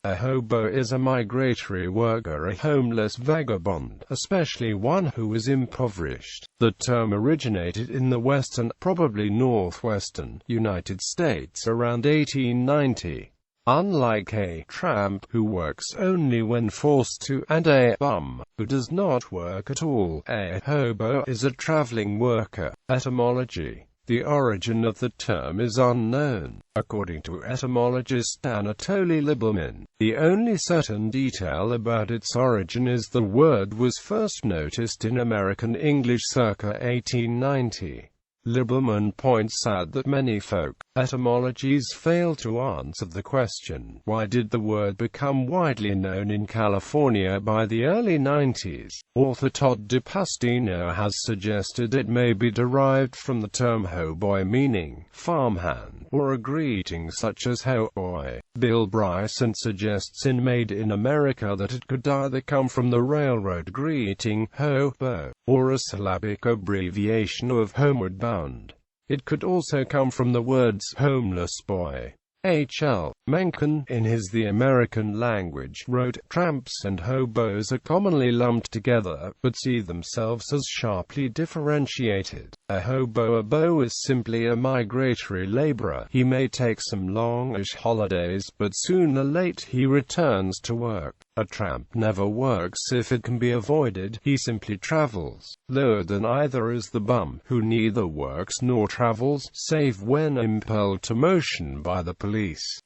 A hobo is a migratory worker, a homeless vagabond, especially one who is impoverished. The term originated in the western, probably northwestern, United States around 1890. Unlike a tramp, who works only when forced to, and a bum, who does not work at all, a hobo is a traveling worker. Etymology. The origin of the term is unknown. According to etymologist Anatoly Liberman, the only certain detail about its origin is the word was first noticed in American English circa 1890. Liberman points out that many folk etymologies fail to answer the question, why did the word become widely known in California by the early 90s? Author Todd DePastino has suggested it may be derived from the term hoboy, meaning farmhand, or a greeting such as ho-boy. Bill Bryson suggests in Made in America that it could either come from the railroad greeting hobo, or a syllabic abbreviation of homeward bound. It could also come from the words homeless boy. H.L. Mencken, in his The American Language, wrote, "Tramps and hobos are commonly lumped together, but see themselves as sharply differentiated. A hobo is simply a migratory laborer. He may take some longish holidays, but soon or late he returns to work. A tramp never works if it can be avoided, he simply travels. Lower than either is the bum, who neither works nor travels, save when impelled to motion by the police."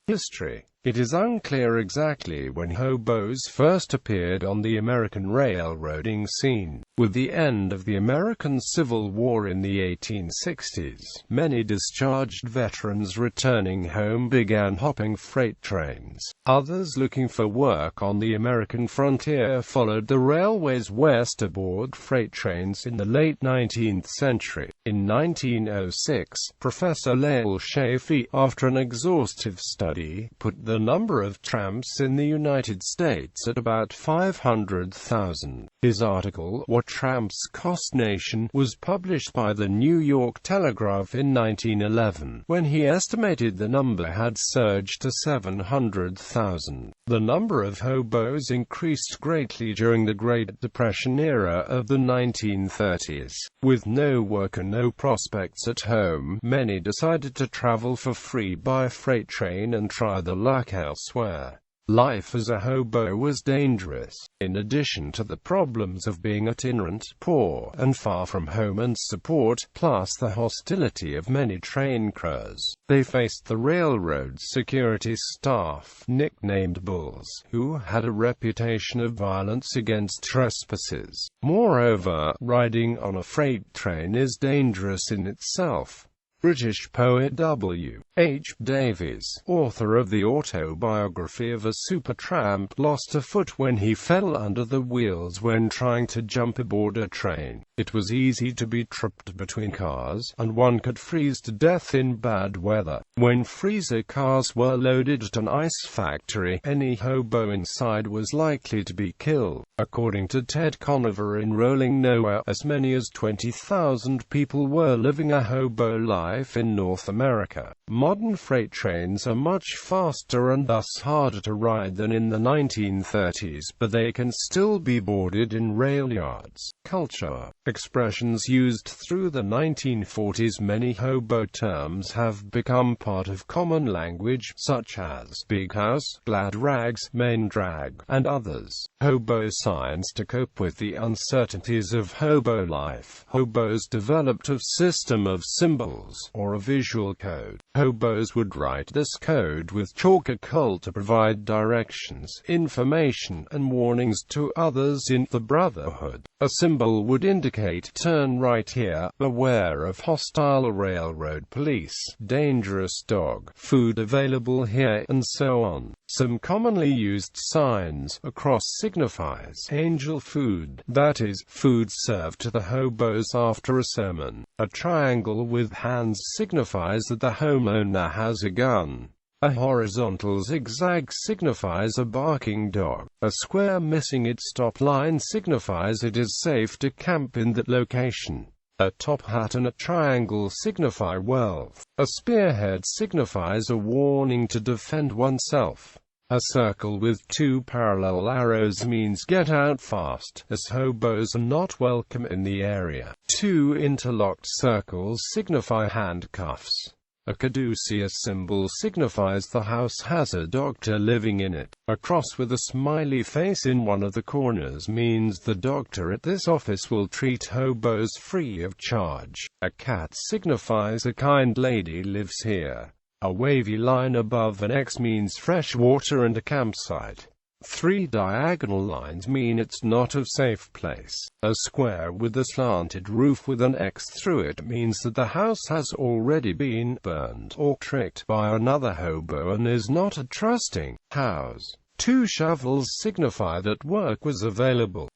History. It is unclear exactly when hobos first appeared on the American railroading scene. With the end of the American Civil War in the 1860s, many discharged veterans returning home began hopping freight trains. Others looking for work on the American frontier followed the railways west aboard freight trains in the late 19th century. In 1906, Professor Lael Shafee, after an exhaustive study, put the number of tramps in the United States at about 500,000. His article, "What Tramps Cost Nation," was published by the New York Telegraph in 1911, when he estimated the number had surged to 700,000. The number of hobos increased greatly during the Great Depression era of the 1930s. With no work and no prospects at home, many decided to travel for free by freight train and try their luck elsewhere. Life as a hobo was dangerous. In addition to the problems of being itinerant, poor, and far from home and support, plus the hostility of many train crews, they faced the railroad's security staff, nicknamed bulls, who had a reputation of violence against trespassers. Moreover, riding on a freight train is dangerous in itself. British poet W. H. Davies, author of the autobiography of a supertramp, lost a foot when he fell under the wheels when trying to jump aboard a train. It was easy to be trapped between cars, and one could freeze to death in bad weather. When freezer cars were loaded at an ice factory, any hobo inside was likely to be killed. According to Ted Conover in Rolling Nowhere, as many as 20,000 people were living a hobo life in North America. Modern freight trains are much faster and thus harder to ride than in the 1930s, but they can still be boarded in rail yards. Culture. Expressions used through the 1940s. Many hobo terms have become part of common language, such as big house, glad rags, main drag, and others. Hobo signs. To cope with the uncertainties of hobo life, hobos developed a system of symbols, or a visual code. Hobos would write this code with chalk or coal to provide directions, information, and warnings to others in the brotherhood. A symbol would indicate, "Turn right here," "Beware of hostile railroad police," "Dangerous dog," "Food available here," and so on. Some commonly used signs. A cross signifies angel food, that is, food served to the hobos after a sermon. A triangle with hands signifies that the homeowner has a gun. A horizontal zigzag signifies a barking dog. A square missing its stop line signifies it is safe to camp in that location. A top hat and a triangle signify wealth. A spearhead signifies a warning to defend oneself. A circle with two parallel arrows means get out fast, as hobos are not welcome in the area. Two interlocked circles signify handcuffs. A caduceus symbol signifies the house has a doctor living in it. A cross with a smiley face in one of the corners means the doctor at this office will treat hobos free of charge. A cat signifies a kind lady lives here. A wavy line above an X means fresh water and a campsite. Three diagonal lines mean it's not a safe place. A square with a slanted roof with an X through it means that the house has already been burned or tricked by another hobo and is not a trusting house. Two shovels signify that work was available.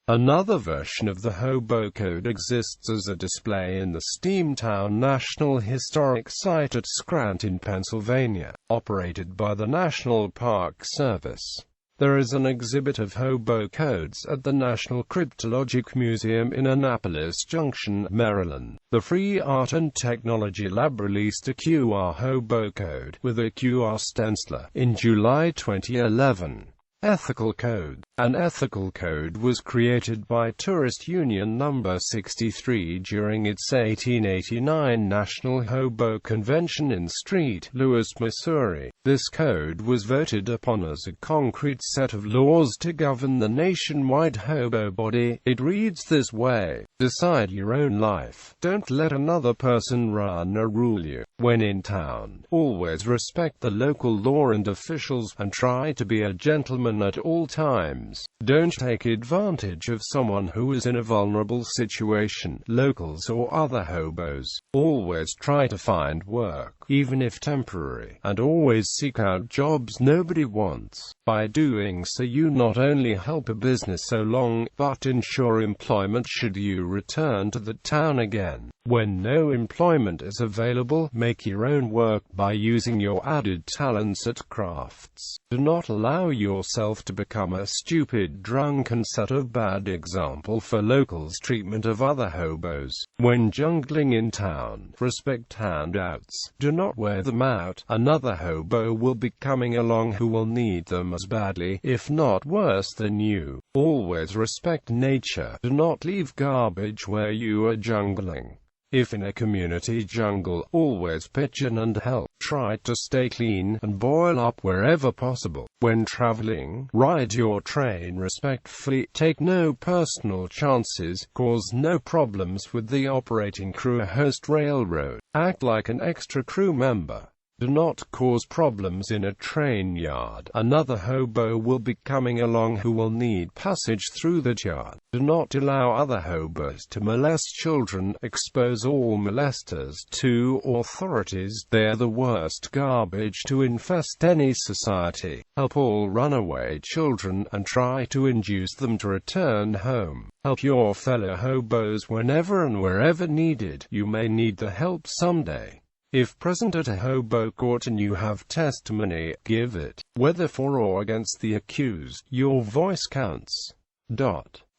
Another version of the Hobo Code exists as a display in the Steamtown National Historic Site at Scranton, Pennsylvania, operated by the National Park Service. There is an exhibit of Hobo Codes at the National Cryptologic Museum in Annapolis Junction, Maryland. The Free Art and Technology Lab released a QR Hobo Code with a QR stenciler in July 2011. Ethical Code. An ethical code was created by Tourist Union No. 63 during its 1889 National Hobo Convention in St. Louis, Missouri. This code was voted upon as a concrete set of laws to govern the nationwide hobo body. It reads this way: decide your own life. Don't let another person run or rule you. When in town, always respect the local law and officials, and try to be a gentleman at all times. Don't take advantage of someone who is in a vulnerable situation, locals or other hobos. Always try to find work, even if temporary, and always seek out jobs nobody wants. By doing so you not only help a business so long, but ensure employment should you return to the town again. When no employment is available, make your own work by using your added talents at crafts. Do not allow yourself to become a stupid drunk and set a bad example for locals' treatment of other hobos. When jungling in town, respect handouts. Do not wear them out. Another hobo will be coming along who will need them as badly, if not worse than you. Always respect nature. Do not leave garbage where you are jungling. If in a community jungle, always pitch in and help. Try to stay clean, and boil up wherever possible. When traveling, ride your train respectfully, take no personal chances, cause no problems with the operating crew or host railroad. Act like an extra crew member. Do not cause problems in a train yard. Another hobo will be coming along who will need passage through that yard. Do not allow other hobos to molest children. Expose all molesters to authorities. They're the worst garbage to infest any society. Help all runaway children, and try to induce them to return home. Help your fellow hobos whenever and wherever needed. You may need the help someday. If present at a hobo court and you have testimony, give it. Whether for or against the accused, your voice counts.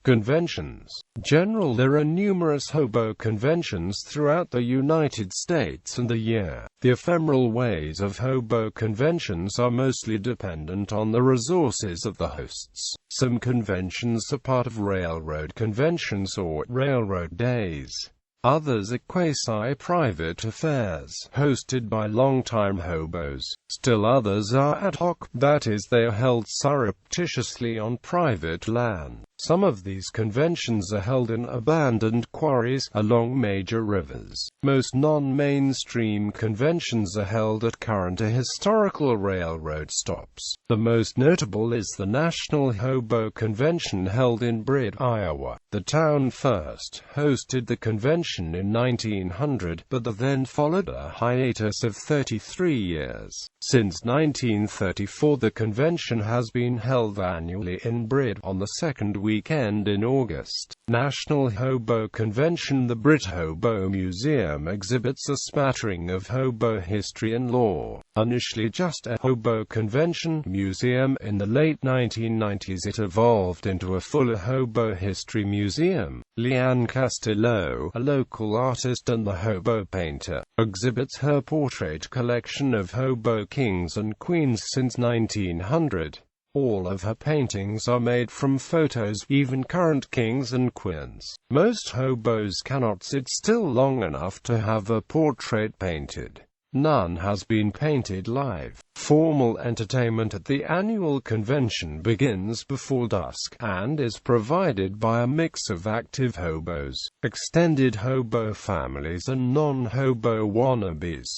Conventions. General, there are numerous hobo conventions throughout the United States and the year. The ephemeral ways of hobo conventions are mostly dependent on the resources of the hosts. Some conventions are part of railroad conventions or railroad days. Others are quasi-private affairs, hosted by longtime hobos. Still others are ad hoc, that is, they are held surreptitiously on private land. Some of these conventions are held in abandoned quarries, along major rivers. Most non-mainstream conventions are held at current historical railroad stops. The most notable is the National Hobo Convention held in Britt, Iowa. The town first hosted the convention in 1900, but the then followed a hiatus of 33 years. Since 1934 the convention has been held annually in Britt on the second week weekend in August. National Hobo Convention. The Brit Hobo Museum exhibits a smattering of hobo history and lore. Initially just a hobo convention museum, in the late 1990s it evolved into a full hobo history museum. Leanne Castillo, a local artist and the hobo painter, exhibits her portrait collection of hobo kings and queens since 1900. All of her paintings are made from photos, even current kings and queens. Most hobos cannot sit still long enough to have a portrait painted. None has been painted live. Formal entertainment at the annual convention begins before dusk, and is provided by a mix of active hobos, extended hobo families and non-hobo wannabes.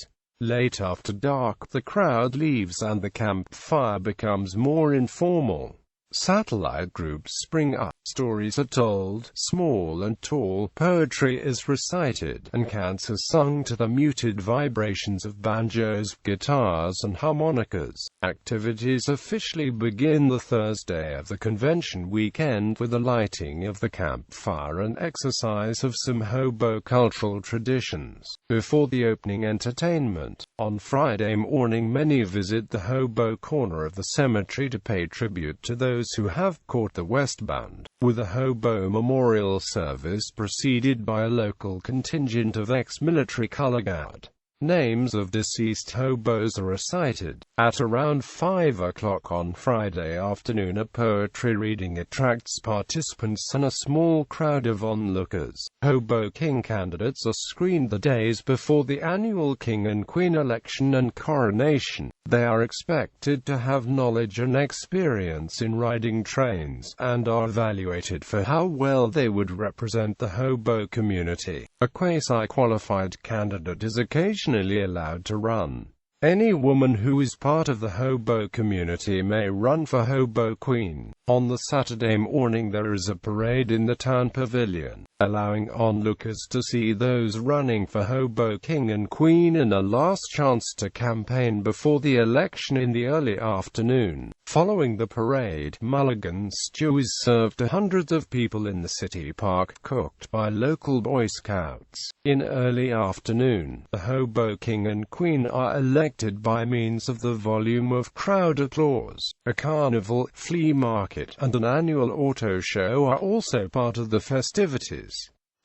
Late after dark, the crowd leaves and the campfire becomes more informal. Satellite groups spring up, stories are told, small and tall, poetry is recited, and cants are sung to the muted vibrations of banjos, guitars and harmonicas. Activities officially begin the Thursday of the convention weekend with the lighting of the campfire and exercise of some hobo cultural traditions. Before the opening entertainment, on Friday morning many visit the hobo corner of the cemetery to pay tribute to those who have caught the westbound, with a hobo memorial service preceded by a local contingent of ex-military color guard. Names of deceased hobos are recited. At around 5 o'clock on Friday afternoon, a poetry reading attracts participants and a small crowd of onlookers. Hobo King candidates are screened the days before the annual King and Queen election and coronation. They are expected to have knowledge and experience in riding trains, and are evaluated for how well they would represent the hobo community. A quasi-qualified candidate is occasionally allowed to run. Any woman who is part of the hobo community may run for Hobo Queen. On the Saturday morning there is a parade in the town pavilion, allowing onlookers to see those running for Hobo King and Queen and a last chance to campaign before the election in the early afternoon. Following the parade, mulligan stew is served to hundreds of people in the city park, cooked by local Boy Scouts. In early afternoon, the Hobo King and Queen are elected by means of the volume of crowd applause. A carnival, flea market, and an annual auto show are also part of the festivities.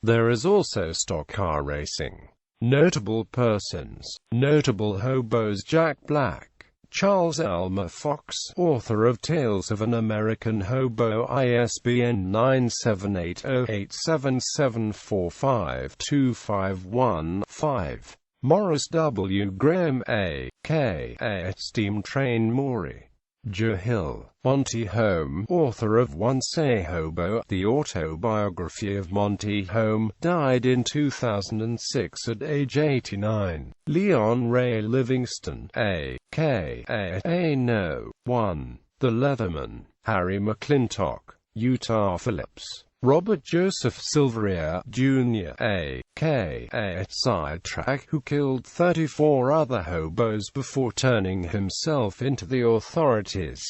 There is also stock car racing. Notable persons. Notable hobos: Jack Black, Charles Elmer Fox, author of Tales of an American Hobo, ISBN 9780877452515. Morris W. Graham, A.K.A. Steam Train Maury. Joe Hill, Monty Home, author of Once a Hobo, the autobiography of Monty Home, died in 2006 at age 89. Leon Ray Livingston, A.K.A. No. 1. The Leatherman. Harry McClintock, Utah Phillips. Robert Joseph Silveria, Jr., a.k.a. Sidetrack, who killed 34 other hobos before turning himself into the authorities.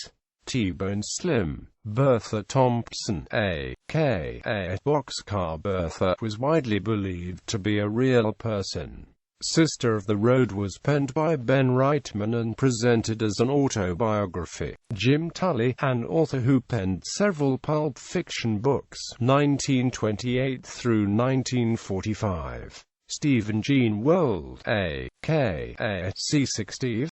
T-Bone Slim. Bertha Thompson, a.k.a. Boxcar Bertha, was widely believed to be a real person. Sister of the Road was penned by Ben Reitman and presented as an autobiography. Jim Tully, an author who penned several pulp fiction books, 1928 through 1945. Stephen Gene Wold, a.k.a. C6 Steve,